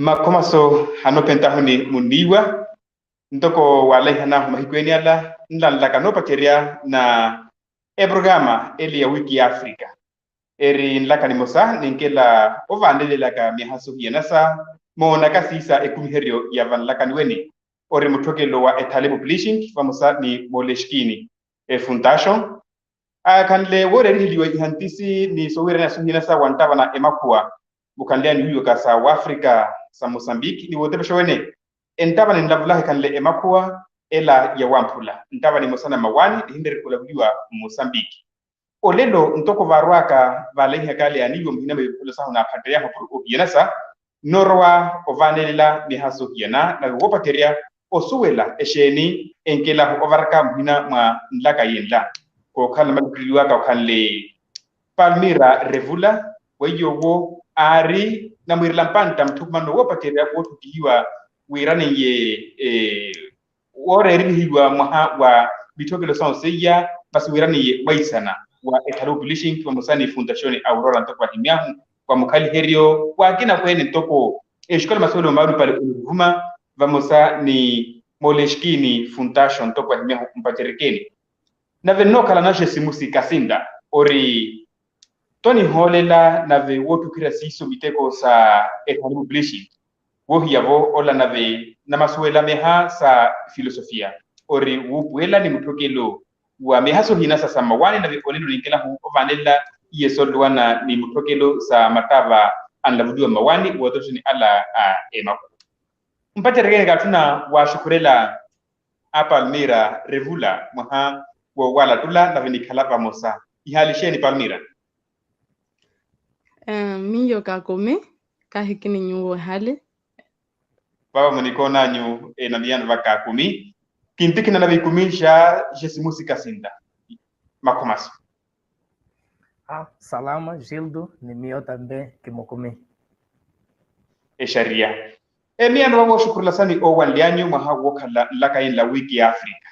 makomaso hanopenta huni muniwa ndoko wala hana mahikweni ala nlala kanopa keria na programa eli ya wiki Afrika eri nlaka ni mosa ninkela ovandele laka mihaso hienasa mona kasisa ekumheryo ya vanlaka niweni ori mutokelo wa etale publishing famosa ni moleshkini fundation kanle wore hiliwa ihantisi ni sowere na suhinasa wantava na Emakhuwa bukandia ni huyo kasa wa Afrika sa Mozambique ni wote bashowene entaba ni ndavula kanle Emakhuwa ela ya wampula ntaba ni mosana mawani hindere kula buliwa Mozambique olelo ntoko varwaka valehi kale aniyo mhina mebula sa na patria hapo yenasa norwa ovanela mihaso hiena na wopateria osuwela esheni enkela ovarka mhina ma nlaka yenda ko kala makuliwa ka kanle Palmira Revula wayo ari na mwirlampanta mtukmano wopateria wotukiwa wirane ye wore rihiwa maha wa bitokelo sonseya basi wirane ye baisana wa etalo publishing kwa musani fundation aurora ntokwa himyahu kwa mukali herio kwa kina kwene ntoko eshikola masolo maru pale kunuvuma vamosa ni moleshkini fundation ntokwa himyahu mpaterekeni na venno kala na Jessemusse Cacinda ori Tony holela na ve wotu kira siso miteko sa etalo publishing wohi yavo ola na masuela meha sa filosofia ori wupuela ni mutokelo wa mehaso hinasa sa mawani na vikolelo ninkela hu ovanela yesolwana ni mutokelo sa matava anlavudua mawani wotoshi ni ala Emakhuwa mpate regene gatuna wa shukurela Palmira Revula maha wo wala tula na vinikala vamosa ihalisheni Palmira miyo kakome kahikini nyuo hale baba mnikona nyu na miano vaka kumi kintiki na navikumisha Jessemusse Cacinda makomaso salama Gildo ni mio também kimokumi sharia miano wango shukuru lasani owanlianyu maha wokala laka in la wiki Afrika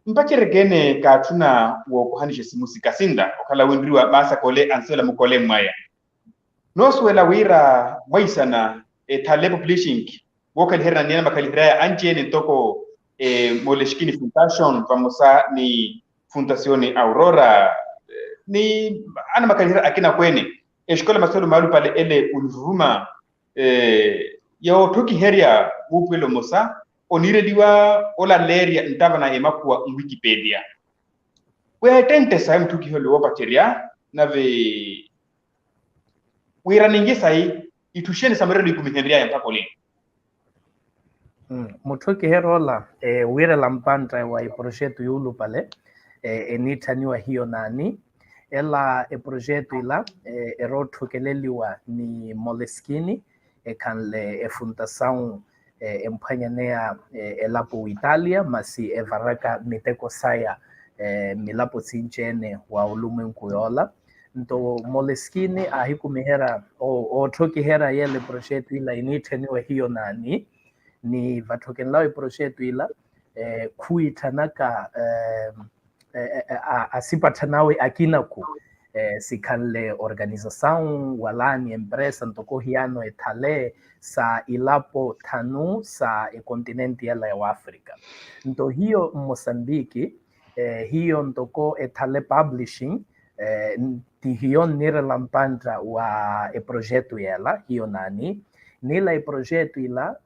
mpake regene katuna wo kuhani Jessemusse Cacinda okala windriwa basa kole ansela mukole mwaya noswela wira waisana etale publishing wokal herna niana makalihiraya anjene ntoko moleshkini fundation vamosa ni fundación Aurora ni ana makalihira akina kwene eshkola masolo malu pale ele unvuma yo toki heria wupelo mosa onire diwa ola leria ntava na Emakhuwa Wikipedia we tente sa mtuki holo wopateria na ve wira ningi sai itusheni samaredi kumihenria mpako lini mutoki herola wira lampanta wa projeto yulu pale enitaniwa hiyo nani ela projeto ila erotokeleliwa ni moleskini kanle fundação empanyanea elapo Italia masi evaraka miteko saya milapo sinchene wa ulimwengu yola nto moleskini ahikumihera o toki hera yele projeto ila enitaniwa hiyo nani ni vatokenlawe projeto ila kuitanaka asipatanawe akinaku sikanle organização walani empresa ntoko hiano etale sa ilapo tanu sa kontinenti yala ya Afrika nto hiyo Mozambique hiyo ntoko etale publishing ti hiyo nire lampanta wa projeto yala hiyo nani nila projeto ila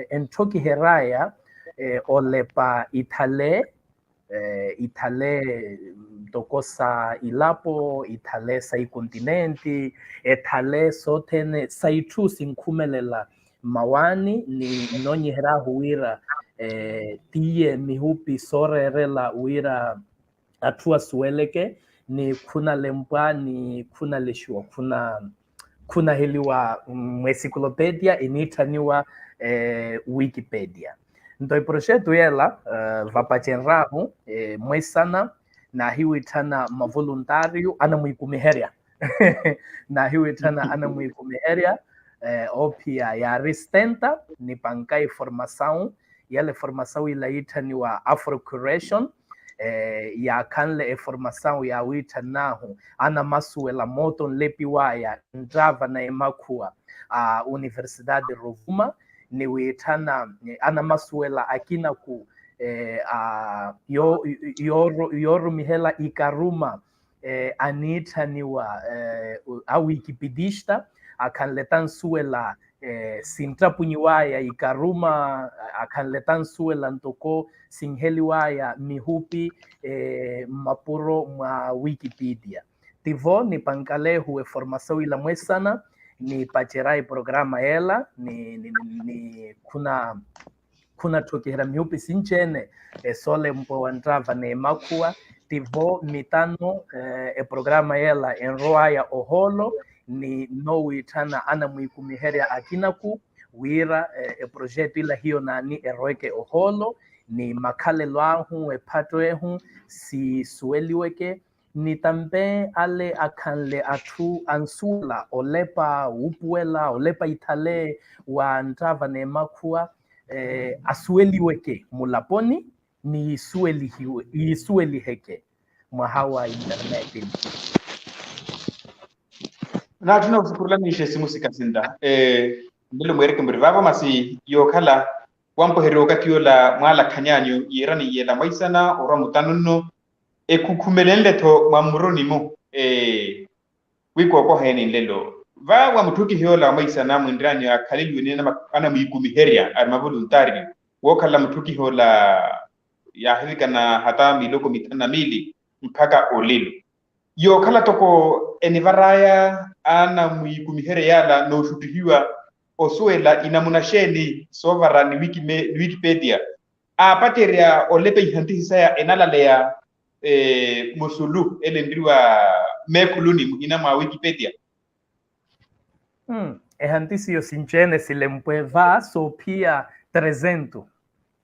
entoki heraya olepa Itale tokosa ilapo Itale sa kontinenti etale sotene saitu sinkumelela mawani ni nonyihera huira tiye mihupi sorerela uira atua sueleke ni kuna lempa ni kuna leshua kuna heliwa mwesiklopédia initaniwa Wikipedia ndo projeto yela vapachenrahu mwesana na hiwitana mavoluntário ana mwikumiheria na hiwitana ana mwikumiheria opia ya resistenta ni pankai formação yale formação ila itaniwa Afro Curation ya kanle formação ya wita nahu ana masuela moto lepiwaya ndrava na Emakhuwa Universidade Rovuma ni witana ana masuela akina ku yoru mihela ikaruma anitaniwa awikipedista akanletan suela sintrapunyiwaya ikaruma akanletan suela ntoko singheliwaya mihupi mapuro mwa Wikipedia tivo ni pankale huwe formação ila mwesana ni pacherai programa ela ni kuna tokihera mihupi sinchene sole mpo wantrava ne Emakhuwa tivo mitano programa ela enroaya oholo ni no witana ana mwikumiheria akinaku wira projeto ila hiyo nani eroeke oholo ni makale lwahu ephattu ehu si sueliweke ni tambe ale akanle atu ansula olepa upuela olepa itale wa ntrava ne Emakhuwa asueliweke mulaponi ni isueli heke mwahawa internet na tuna kushukuru ni Jessemusse Cacinda ndilo mwereke mrivava masi yokala wampo hero wakati la mwala kanyanyo yerani yela maisana ora mutanunno kukumelende to mamuroni mo wiko kwa heni lelo va wa mutuki hiyo la maisana mwindrani ya kalilu ni ana mwikumiheria arma voluntari wakala mutuki hiyo la ya hivika na hata miloko mitana mili mpaka olilo yo kala toko enivaraya ana mwikumihere yala no shutuhiwa osuela inamunasheni sovara ni Wikipedia apateria olepe ihantisi ya enalalea musulu ele ndiriwa mekuluni muhina mwa Wikipedia ehantisi yo sinchene silempweva sopia 300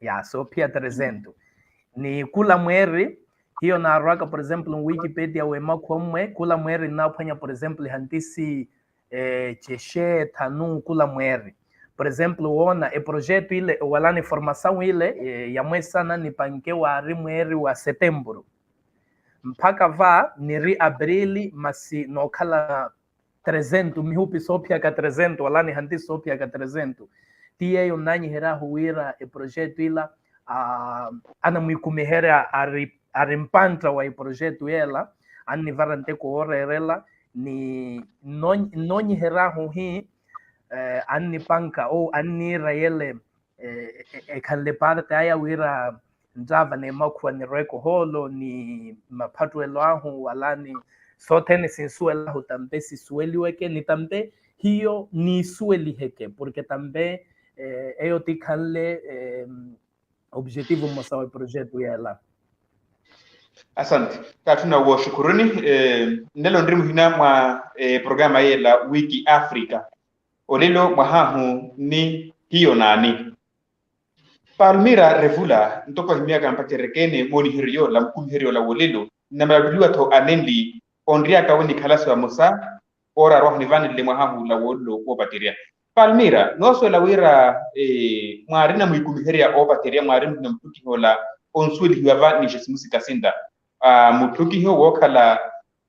ya sopia 300 ni kula mweri hiyo na araka por exemplo Wikipedia we Emakhuwa kula mweri na panya por exemplo hantisi cheshe tanu kula mweri por exemplo wona projeto ile wala ni formação ile ya mwesana ni panke wa mweri wa setembro mpaka va ni ri abrili masi no kala 300 mihupi sopia ka 300 wala ni hantisi sopia ka 300 tiye yo nanyi hera huira projeto ila ana mwikumiherea arimpanta wa projeto ela ani varante ko orerela ni nonyi herahu hi ani panka o ani raele kanle parte aya wira njava ne Emakhuwa ni reko holo ni maphattu elahu walani sotene sinsuela hutambesi sueliweke ni tambe hiyo ni sueli heke porque tambe eyo tikanle objetivo mmosa wa projeto yela asante katuna wo shukuruni ndelo ndrimu hina mwa programa yela Wiki Afrika olilo mwahahu ni hiyo nani Palmira Revula ntoko himia kampacherekene moni hirio la mkumhirio la wolilo na mladuliwa to anendi ondria kawini kalasu wa mosa ora roh nivani le mwahahu la wolilo kwa batiria Palmira noso la wira mwarina mwikumiheria o batiria mwarina na mtuki hola onsuli hiwava ni Jessemusse Cacinda mutuki hiyo wokala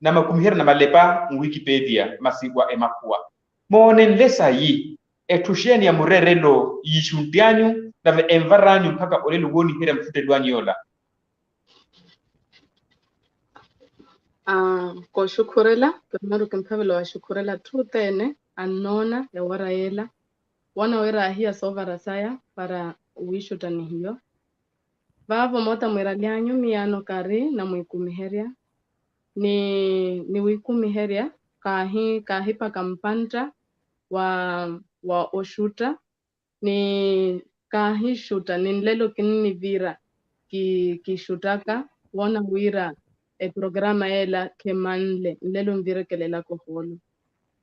na makumihera na malepa Wikipedia masigwa Emakhuwa monen lesa yi etusheni ya murerelo yishundianyu na envaranyu mpaka olelo woni hera mfute lwanyola ko shukurela primero kempavelo wa shukurela tutene anona ya waraela wana wera hia sovara saya para uishutani hiyo vavo mota mwiralianyu miano kari na mwikumiheria ni wikumiheria kahipa kampanta wa oshuta ni kahishuta ni nlelo kinini vira kishutaka wana wira programa ela kemanle nlelo mvira kelela koholo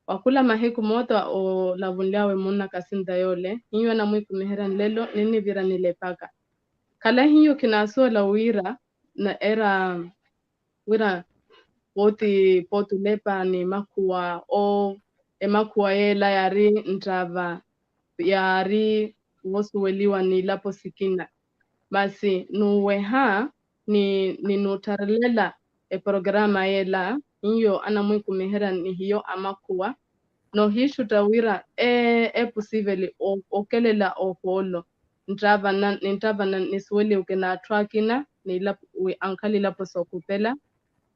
wakula mahiku mota o lavunliawe muna Cacinda yole hiyo na mwikumiheria nlelo nini vira nilepaka kala hiyo kinaso la wira na era wira potu lepa ni Emakhuwa o Emakhuwa yela yari ntrava yari wosuweliwa ni lapo sikina basi nuweha ni nutaralela programa yela hiyo ana mwikumiheria ni hiyo Emakhuwa no hishuta wira possible okelela oholo ntaba na niswele ukena atwakina we ankali lapo sokupela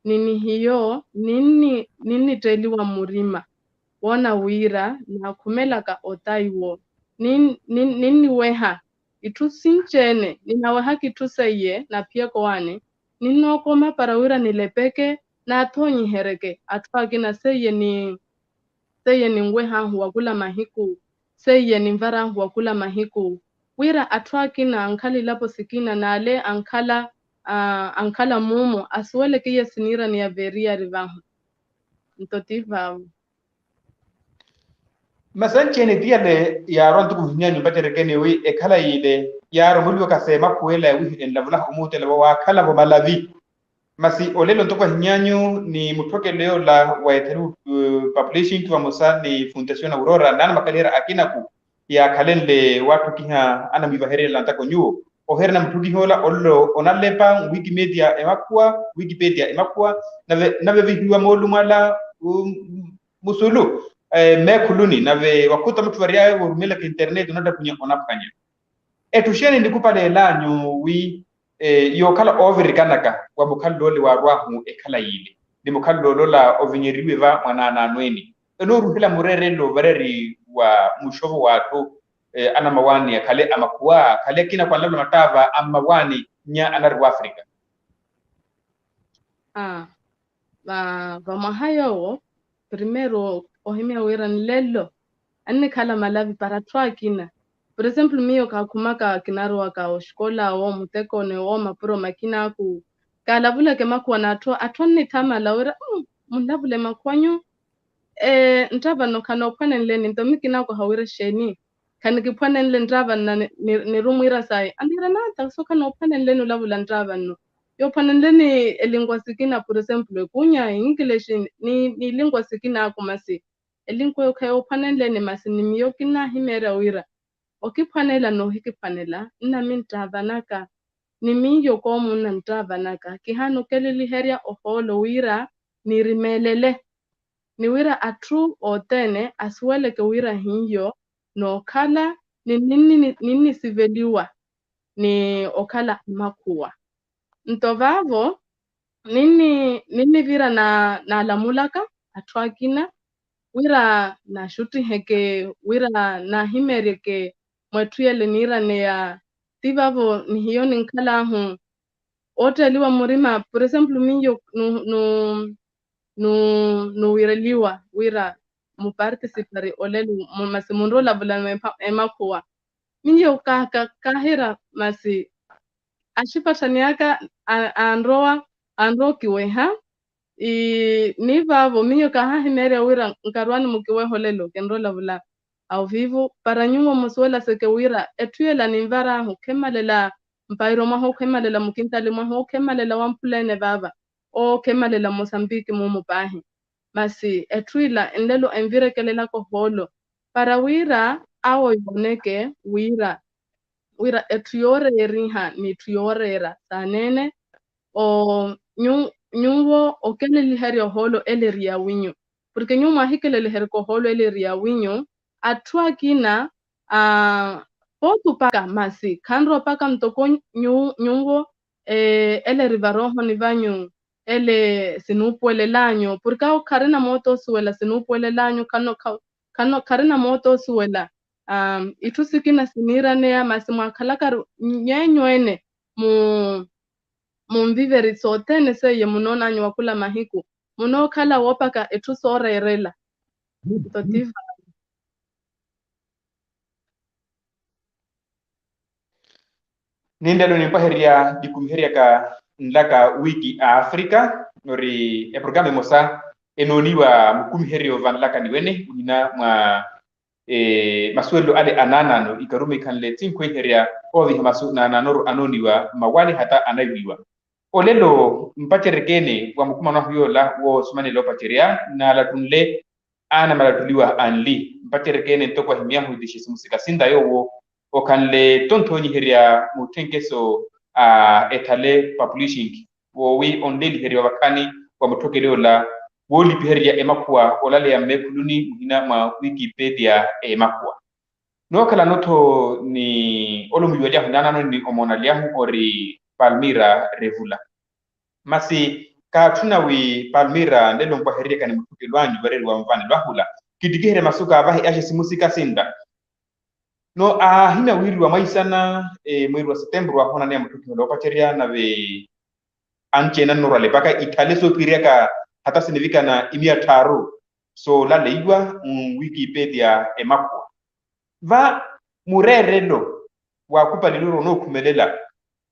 nini hiyo nini teliwa murima wona wira na kumela ka otaiwo nini weha itusinchene ninaweha kituseye na pia kowane ninokoma para wira nilepeke na atonyi hereke atwakina seye ni ngweha huwa kula mahiku seye ni mvara huwa kula mahiku wira atwakina ankali lapo sikina na ale ankala mumo aswele kiye sinira ni ya veria rivahu ntotiva masan chene diale ya ron tuku nyani batere kene wi e kala yide yaro mulwa ka sema kuela wi en lavla umute la wa kala bo malavi masi olelo toko nyanyo ni mutoke leo la waiteru population tu vamosa ni fundation aurora nana makalera akina ku ya kalende watu kiha ana mivahere la ntako nyuo oherna mtugi hola ollo onalepa Wikimedia Wikipedia Emakhuwa nave vihiwa molu mala musulu mekuluni nave wakuta mtu varia urumela ka internet unada kunya onapkanya etusheni ndikupale lanyu wi yo kala over kanaka wa mukallole wa rwahu ekala yile ni mukallolo la ovinyeriwe va mwanana nweni enoru hila murerelo bareri wa mushovo watu ana mawani ya kale Emakhuwa kale kina kwa labda matava amawani nya anar wa Afrika mahayo primero ohimia wira nlelo anne kala malavi para twakina por ejemplo miyo ka kumaka kinaro ka oshkola o muteko ne o mapuro makina ku kala bula ke Emakhuwa na atwanne tama lawira munabule Emakhuwanyu ntaba no kana opane nleni ntomikina ko hawira sheni kan kipane nle ntaba na ni rumwira sai andira na ta so kana opane nleni labula ntaba no yo pane nleni elingwa sikina por ejemplo kunya English ni lingwa sikina kumasi elingwa yo kayo opane nleni masi ni miyokina himera wira okipanela no hikipanela na mintaba naka ni miyo ko munna ntaba naka kihano kelili heria oholo wira ni rimelele ni wira atru otene aswele ke wira hiyo no kala ni nini siveliwa ni okala Emakhuwa ntovavo nini vira na lamulaka atwakina wira na shuti heke wira na himereke mwetuyele nira ne ya tivavo ni hiyo ni nkala hu oteliwa murima por ejemplo minyo no wireliwa wira mu participare olelu masimundo labula Emakhuwa minyo kahira masi ashipataniaka andro kiweha ni vavo minyo kahahimere wira nkarwani mukiweho lelo kenro labula au vivo para nyumo muswela seke wira etuyela ni mvara hu kemalela mpairo maho kemalela mukintali maho kemalela wampulene baba o kemalela Mozambique mumu pahi masi etuyela enlelo envirekelela ko holo para wira awo yoneke wira etuyore eriha ni tuyorera sanene o nyuwo okeleli herio holo eleria winyo porque nyuma hikeleli herko holo eleria winyo atwakina potu paka masi kanro paka mtoko nyuwo ele rivaroho ni vanyu ele sinupuele lanyo porque o karina moto suela sinupuele lanyo kano karina moto suela itusikina sinira nea masi mwakalaka nyenywene mumviveri sotene seye munona nyu wakula mahiku muno kala wopaka etusorerela totiva nindelo ni paheria dikumheria ka nlaka wiki Aafrika nori programe mosa enoniwa mukumherio van laka niwene unina ma masuelo ale anana no ikarume kanle tinkwe heria ovi masu na nanoru anoniwa mawali hata anaiwiwa olelo mpacherekene wa mukuma no yola wo sumane lo pacheria na la tunle ana malatuliwa anli mpacherekene tokwa himia hu Jessemusse Cacinda yo wo okanle tontoni heria mutenkeso etale population wo wi onleli heria wakani wa mutoke leo la woWikipedia Emakhuwa olale ya mekuluni muhina ma Wikipedia Emakhuwa no kala noto ni olumuiwalia hunana ni omonalia ori Palmira Revula masi ka tunawi Palmira ndelo kwa heria kani mtuke lwanyu bareri wa Nvaanelo ahula kidigihere masuka abahi Jessemusse Cacinda no hina wiri wa maisana mwezi wa September wa hona ne mtuke lopacheria na be anchena norale paka itale so piriaka hata sinivika na imia taru so la leigwa Wikipedia Emakhuwa va murerelo wa kupaliluro no kumelela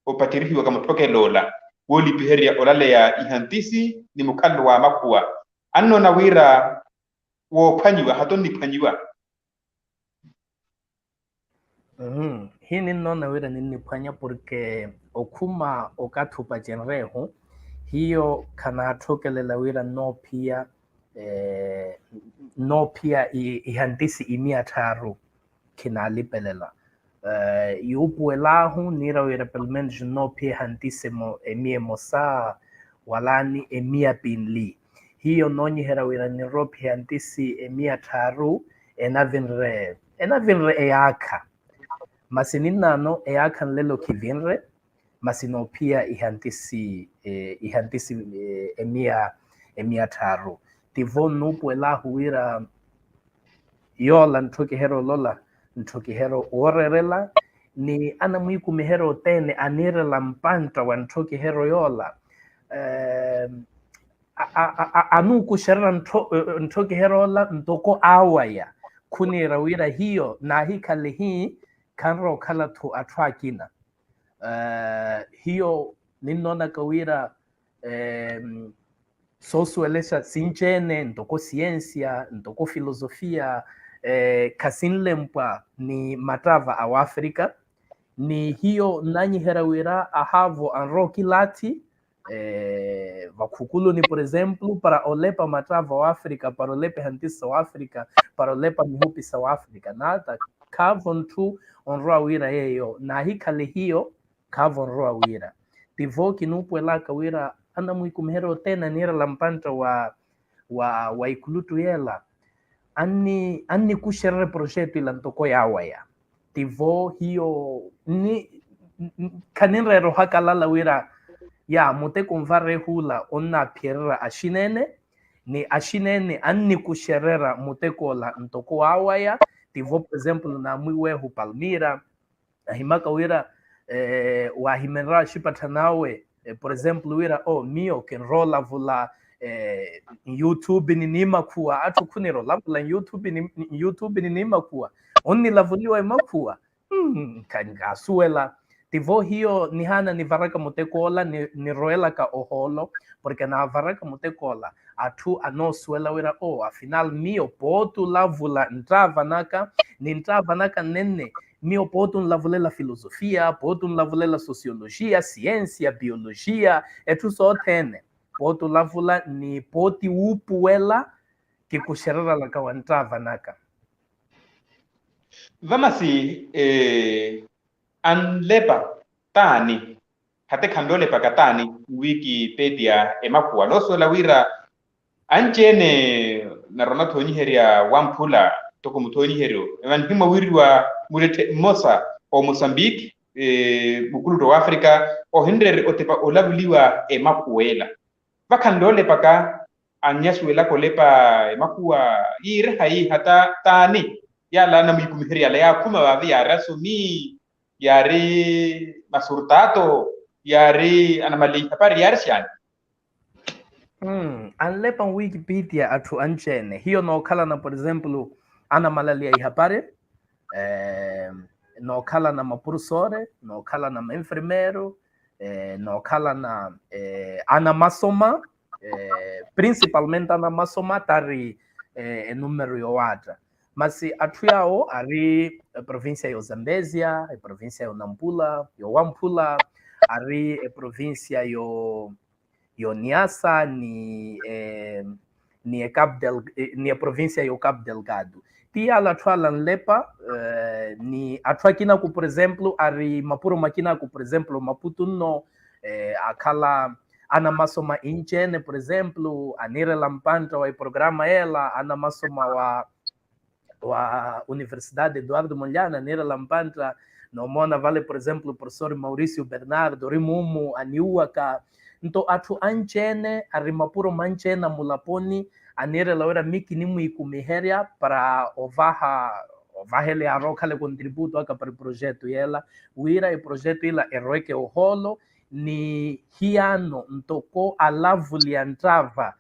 opatirihi wa kamutoke lola woWikipedia olale ya ihantisi ni mukalo wa Emakhuwa anno na wira wo panyiwa hatoni panyiwa hii ninaona wira nini panya porque okuma okatupa jenreho hiyo kana tokelela wira no pia ihantisi imia taru kinalipelela yupuelahu nira wira pelmenju no pia hantise mo emie mmosa walani emia pinli hiyo nonyi hera wira niropi hantisi emia taru enavinre eaka masininano eaka lelo kivinre masino pia ihantisi emia taru tivo nupuelahu wira yola ntoki hero lola ntoki hero orerela ni ana mwiku mihero tene anirela mpanta wa ntoki hero yola anu kusherera ntoki hero la ntoko awaya kunira wira hiyo na hikale hii kanro kala tu atrakina hiyo ninona kawira sosuelesha sinchene ntoko ciencia ntoko filosofia kasinlempa ni matava au Afrika ni hiyo nanyi herawira ahavo anroki lati vakukulu ni por exemplo para olepa matava au Afrika para olepa hantisa au Afrika para olepa mihupi sa Afrika nata kavon tu onroa wira yeyo na hikale hiyo kavon roa wira tivoki nupu elaka wira anda mwikumhero tena nira lampanta wa ikulutu yela anni kusherre projeto ila ntoko yawaya tivo hiyo ni kaninrero hakalala wira ya mute konvare hula onna pierra ashinene ni ashinene anni kusherera mute kola ntoko awaya tivo por exemplo na mwiwehu Palmira ahimaka wira wahimenra shipatanawe por exemplo wira mio kenrola vula YouTube ni Emakhuwa atu kuniro la YouTube ni Emakhuwa onni lavuliwa Emakhuwa kangasuela tivo hiyo ni hana ni varaka mutekola ni roela ka oholo porque na varaka mutekola atu anosuela wira afinal mio potu lavula ntavanaka ni ntavanaka nene mio potu lavulela filosofia potu lavulela sociologia ciência biologia etu so tene potu lavula ni poti upuela kikusherera la kawantava naka vamasi anlepa tani hate kandole pakatani Wikipedia Emakhuwa loso la wira anchene narona thonyiheria wampula toko muthonyiherio evan himo wirwa mulete mmosa o Mozambique bukulu wa Afrika o hindre otepa olabuliwa Emakhuwela vakandole paka anyaswela kolepa Emakhuwa yire hai hata tani yala na mwikumheria la yakuma bavi yara sumi yari masurtato yari anamali hapari yarshan anlepa Wikipedia atu anchene hiyo no kala na por exemplo ana malalia ihapare no kala na maprofessore no kala na enfermeiro no kala na ana masoma principalmente ana masoma tari número yoata mas atu yao ari província yo Zambésia província yo Nampula yo Wampula ari província yo Niassa ni província yo Cabo Delgado tia la twala nlepa ni atwakina ku por exemplo ari mapuro makina ku por exemplo Maputo no akala ana masoma inchene, por exemplo, anire lampantra wa programa ela, ana masoma wa Universidade Eduardo Mondlane, anire lampantra, no mona vale, por exemplo, o professor Maurício Bernardo, rimumu, aniuaka. Então, atu anchene, arimapuro manchena mulaponi, anire lawera miki nimu ikumiheria para ovahele arokale contributo aka para o projeto ela, uira e projeto ela eroike o holo, ni hiano ntoko alavuli antrava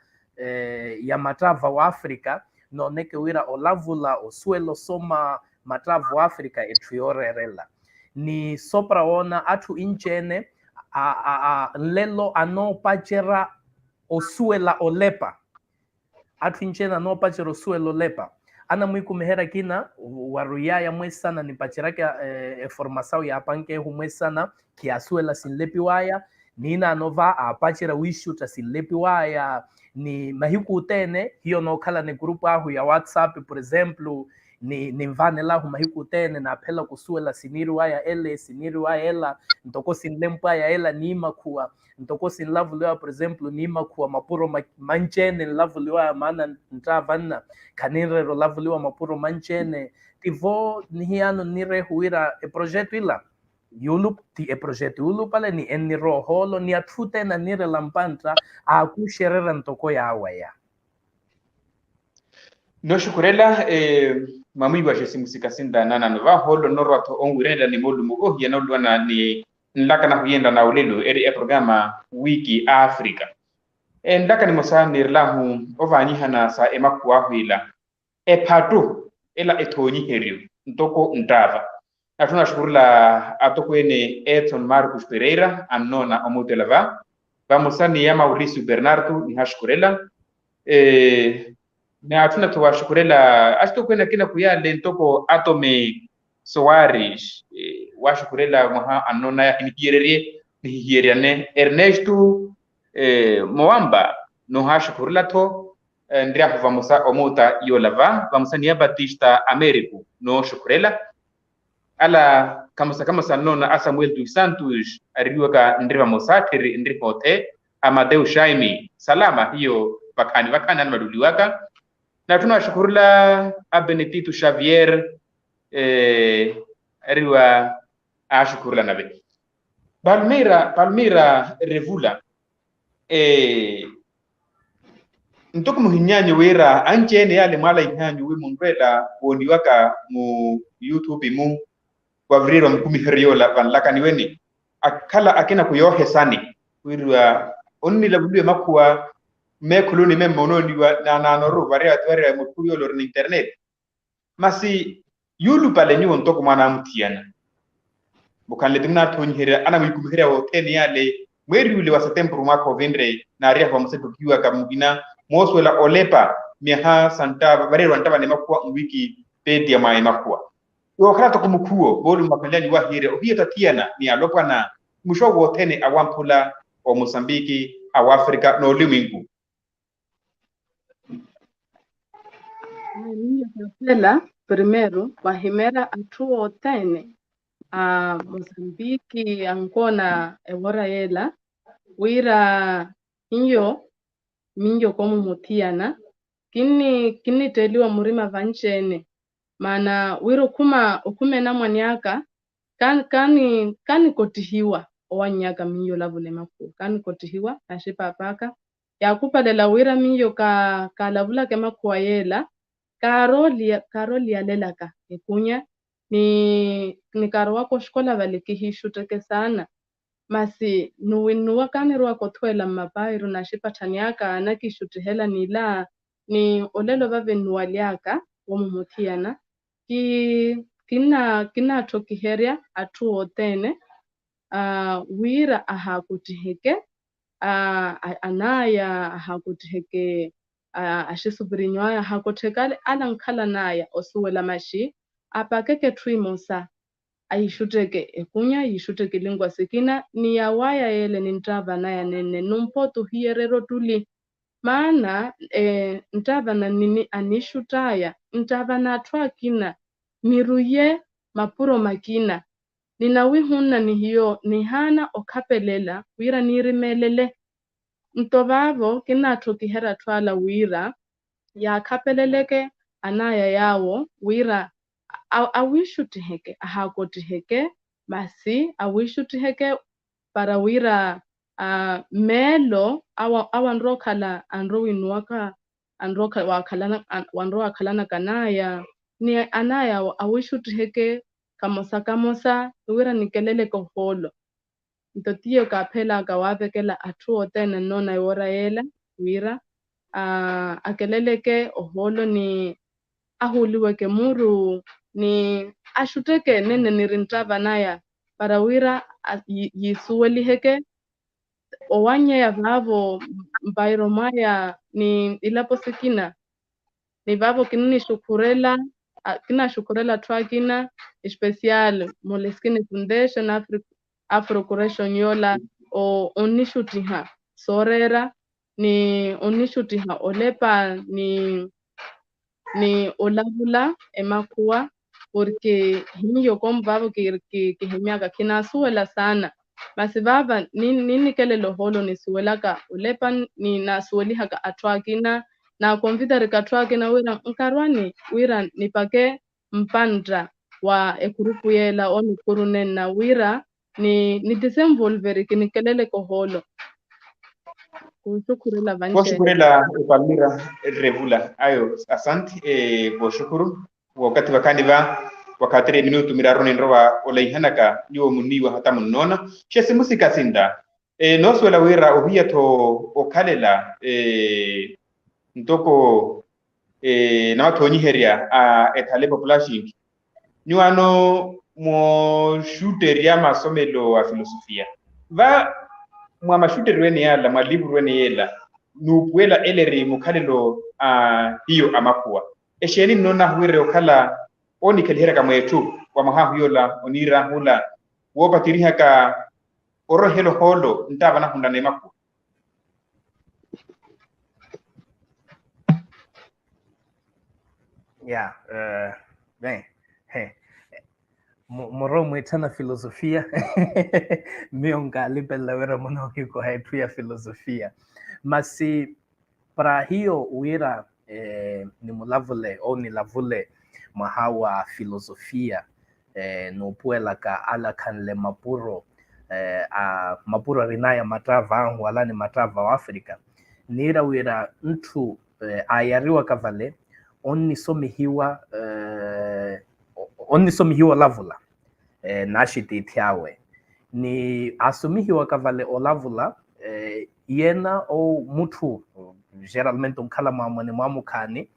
ya matrava wa África, no neke uira olavula o suelo soma matrava wa África ethuonyeryo. Ni sopra ona atu inchene lelo ano pachera o suela olepa. Atu inchene ano pachera o suelo lepa. Ana mwiku mehera kina waruya ya mwesana ni pachiraka formação ya panke humwesana ki asuela sinlepi waya nina anova apachira wishuta sinlepi waya ni mahiku utene hiyo no kala ni grupo ahu ya WhatsApp por exemplo ni Nvaanelo mahiku utene na apela kusuela siniru waya ele siniru waya ela ntoko sinlempa ya ela ni Emakhuwa ntoko sinlavuliwa por exemplo ni Emakhuwa mapuro manchene lavuliwa maana ntravana kanirero lavuliwa mapuro manchene tivo nihiano nire huira e projeto ila yulup ti e projeto yulup ale ni eniro holo ni atfute na nire lampantra a kusherera ntoko ya awaya. No shukurela mamiwa Jessemusse Cacinda nana nova holo norwato ongurenda ni molu mugo ya nolwana ni nlaka na huyenda na ulelo eri programa Wiki Aafrika. Ndaka ni mosa nirlahu ovanyi hana sa Emakhuwa huila ephattu ela ethoonyeryo ntoko ntava. Natuna shukurla atoko ene Marcus Pereira annona omutelava. Vamosa ni ya Maurício Bernardo ni hashukurela. Na atuna tuwashukurela ashto kwena kina kuyale ntoko atome Soares washukurela mwaha annona ya hiyeriane Ernesto Moamba no hashukurela to ndria vamosa omuta yolava vamosa ni ya Batista Americo no shukurela ala kamosa nona a Samuel dos Santos ariwaka ndriva mosatiri ndripote Amadeu Shaimi salama hiyo vakani maduliwaka na tunashukurula a Benedito Xavier ariwa ashukurula nabe Palmira Revula ntoko muhinyanyo wera anchene yale mala inyanyo we mundwela woniwaka mu YouTube mu wavriro mkumiherio la vanlaka niweni akala akena kuyohe sani wirwa onni la bulu Emakhuwa me kuluni me mononi wa na noru varia mukuyo lor internet masi yulu pale nyu ntoko mwana mtiana bukanle dimna tonyhere ana mikumiheria hoteni yale mweri ule wa September mwaka vendre na aria kwa mseto kiwa kamugina moswela olepa miha santa varero ntaba ne Emakhuwa Wikipedia ma Emakhuwa yo krato kumukuo bolu makanjani wa hire ohiyo tatiana ni alopwa na musho wotene awampula o Mozambique au África no limingu. Niyo primero wahimera atu otene a Mozambique ankona ewora yela wira minyo komu mutiana kini teliwa murima vanchene mana wiro ukume na mwanyaka kani kotihiwa owanyaka minyo lavule Emakhuwa kani kotihiwa ashipa paka yakupalela wira minyo ka lavula ke Emakhuwa yela karoli yalelaka ekunya ni karo wako shkola valikihishuteke sana masi nuwa kanirwa kotwela mapairu na shipa tanyaka nakishutihela ni olelo vave nuwaliaka womumutiana kina tokiheria atu otene wira ahakutiheke anaya ahakutiheke ashisubirinywa hakotekale alankhala naya osuwela mashi apakeke twimosa ayishuteke ekunya yishuteke lingwa sikina ni yawaya yele ni ntava naya nene numpoto hiyerero tuli maana ntava na nini anishutaya ntava na twakina miruye mapuro makina ninawihuna ni hiyo ni hana okapelela wira nirimelele Mtovavo kinatho kihera twala wira ya kapeleleke anaya yawo wira awishutiheke ahakotiheke basi awishutiheke para wira melo awandrokhala androwinuaka androka wakhalana kanaya ni anaya awishutiheke kamosa wira nikelele koholo ntotiyo kaphela kawavekela athuo tene nona iworayela wira akeleleke oholo ni ahuliweke muru ni ashuteke nene nirintrava naya para wira yisuweliheke owanye ya vavo mbairomaya ni ilapo sikina ni vavo kinini shukurela kina shukurela twakina especial moleskine foundation afro correction yola o onishutiha sorera ni onishutiha olepa ni olavula Emakhuwa porque hiyo como vavo que hemiaga kina suela sana basi baba nini kele loholo ni suelaka olepa ni na suelihaka atwakina na konvida rikatwakina wira nkarwani wira nipake mpandra wa ekurupu yela onu kurunen na wira ni disenvolveri kini kelele koholo kushukurela vanche Washukurela Palmira Revula ayo asante boshukuru wakati wakaniva wakati minutu miraroni nrowa olaihanaka yuo muniwa hata munona Jessemusse Cacinda noswela wira obia to okalela ntoko na ethoonyeryo ethale population nyuano mo shuteria masomelo wa filosofia va mwa mashuterio wene yala mwa libru wene yela nupuela eleri mukhalelo hiyo Emakhuwa esheni nona huire okhala oni kelihera kamwetu wa mahahu yola onira hula wopatiriha ka orohelo holo ntava na hunda na Emakhuwa. Yeah, bem, moro mwitana filosofia mionga libela wera monoki kwa haitu ya filosofia masi para hiyo wira ni mulavule au ni lavule mahawa filosofia no puela ka ala kan le mapuro mapuro rinaya matava wala ni matava wa Afrika nira wira ntu ayariwa kavale onni somihiwa lavula nashiti tiawe ni asumihiwa kavale olavula yena o mutu geralmente kala mamani mamukani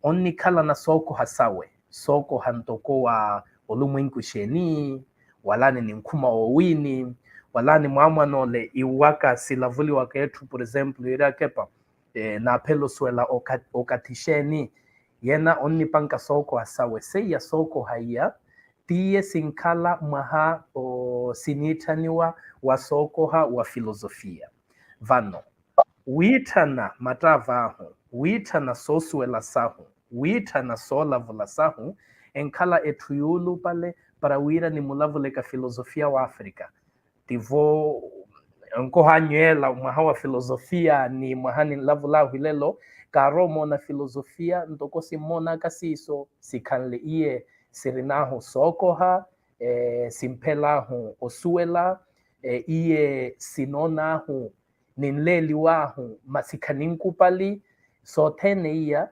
onni kala na soko hasawe soko hantoko wa olumwenku sheni walani ni nkuma owini walani mwamanole iwaka silavuli waketu por exemplo ira kepa na pelo swela okatisheni yena onni panka soko hasawe seya soko haya tiye sinkala maha o sinitaniwa wa soko ha wa filosofia vano witana matavahu witana sosuela sahu witana solavula sahu enkala etuyulu pale para wira ni mulavule ka filosofia wa Afrika tivo nkohanyela mahawa filosofia ni mahani lavula hilelo karomo na filosofia ntoko simona kasiso sikanle iye sirinahu sokoha simpelahu osuela iye sinonahu ninleli wahu masikaninkupali sotene iya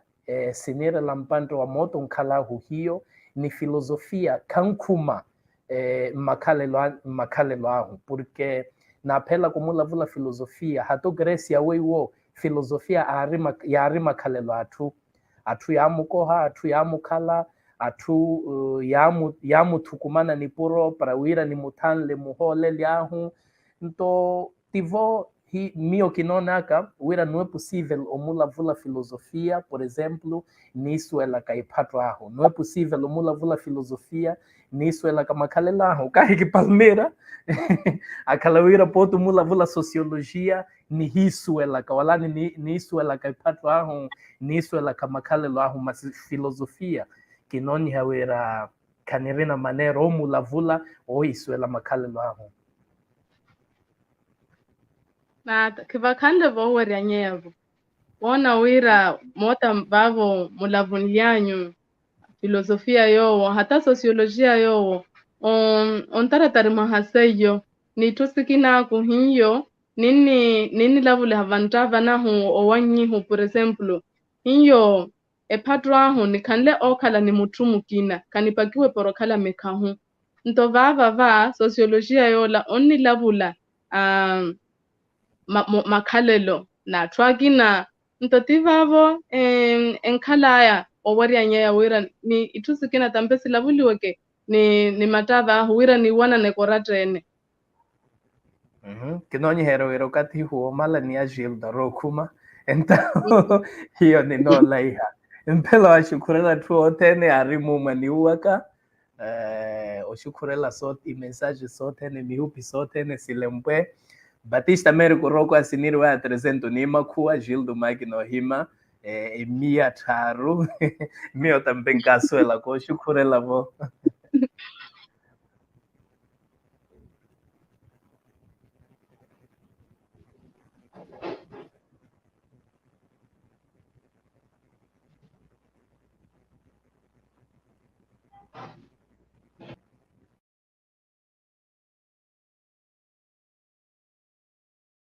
sinira lampanto wa moto nkalahu hiyo ni filosofia kankuma makalelo ahu porque napela kumulavula filosofia hato Grecia weiwo filosofia arima kalelo atu yamukoha atu yamukala atu yamutukumana ni puro para wira ni mutanle muhole liahu nto tivo mio kinonaka wira não é possível omulavula filosofia por exemplo nisso ela ka ephattu aho não é possível omulavula filosofia nisso ela ka makalela aho kahiki Palmira akala wira poto mulavula sociologia ni hisu ela ka wala ni nisso ela ka ephattu aho nisso ela ka makalela aho mas filosofia kinoni hawira kanirina manero omulavula o isu ela makalela aho na kivakande voweryanyevo wona wira mota vavo mulavunlyanyu filosofia yowo hata sosiolojia yowo ontaratari mahaseyo nitusikinaku hiyo nini lavule havantu avanahu owanyihu por exemplo hiyo ephattu ahu nikanle okhala ni mutthumukina kanipakiwe porokhala mekhahu nto vava sosiolojia yola onni lavula makhalelo na twakina nto tivavo enkhalaya owaryanyeya wira ni ithusikina tampesi lavuliweke ni matava ahu wira ni wana nekorattene kinonyihero wiro kati huo mala ni ya Gildo rokuma então hiyo ni no laiha impela washukurela tu otene arimuma ni uwaka oshukurela sote mensagem sote ne mihupi sote ne silembwe Batista Meri kuroko asiniri wa 300 ni Emakhuwa Gildo Máquina ohima emia tharu mio tambenkaswela ko shukurela vo